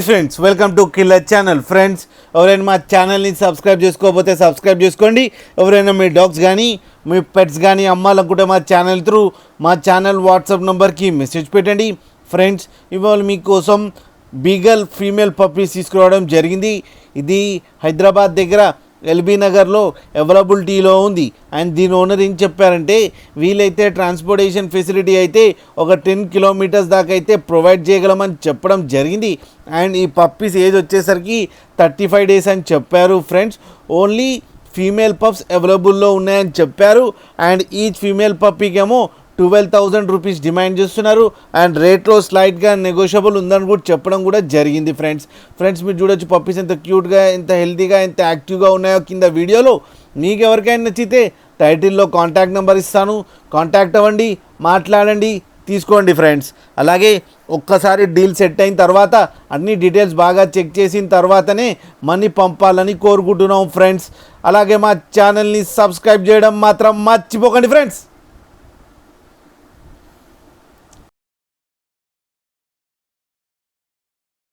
Friends welcome to killer channel. Friends ఎవరైనా మా ఛానల్ని సబ్స్క్రైబ్ చేసుకోకపోతే సబ్స్క్రైబ్ చేసుకోండి. ఎవరైనా మీ డాగ్స్ కానీ మీ పెట్స్ కానీ అమ్మాలనుకుంటే మా ఛానల్ త్రూ మా ఛానల్ వాట్సాప్ నెంబర్కి మెసేజ్ పెట్టండి. ఫ్రెండ్స్ ఇవాళ మీకోసం బీగల్ ఫీమేల్ పప్పీస్ తీసుకురావడం జరిగింది. ఇది హైదరాబాద్ దగ్గర ఎల్బీ నగర్లో అవైలబిలిటీలో ఉంది. అండ్ దీని ఓనర్ ఏం చెప్పారంటే వీలైతే ట్రాన్స్పోర్టేషన్ ఫెసిలిటీ అయితే ఒక 10 కిలోమీటర్స్ దాకా అయితే ప్రొవైడ్ చేయగలమని చెప్పడం జరిగింది. అండ్ ఈ పప్పీస్ ఏజ్ వచ్చేసరికి 35 డేస్ అని చెప్పారు. ఫ్రెండ్స్ ఓన్లీ ఫీమేల్ పప్స్ అవైలబుల్లో ఉన్నాయని చెప్పారు. అండ్ ఈచ్ ఫీమేల్ పప్పీకేమో 12,000 రూపీస్ డిమాండ్ చేస్తున్నారు. అండ్ రేట్లో స్లైట్గా నెగోషియబుల్ ఉందని కూడా చెప్పడం కూడా జరిగింది. ఫ్రెండ్స్ మీరు చూడొచ్చు పప్పీస్ ఎంత క్యూట్గా, ఎంత హెల్తీగా, ఎంత యాక్టివ్గా ఉన్నాయో కింద వీడియోలో. మీకు ఎవరికైనా నచ్చితే టైటిల్లో కాంటాక్ట్ నెంబర్ ఇస్తాను, కాంటాక్ట్ అవ్వండి, మాట్లాడండి, తీసుకోండి. ఫ్రెండ్స్ అలాగే ఒక్కసారి డీల్ సెట్ అయిన తర్వాత అన్ని డీటెయిల్స్ బాగా చెక్ చేసిన తర్వాతనే మనీ పంపాలని కోరుకుంటున్నాం. ఫ్రెండ్స్ అలాగే మా ఛానల్ని సబ్స్క్రైబ్ చేయడం మాత్రం మర్చిపోకండి. ఫ్రెండ్స్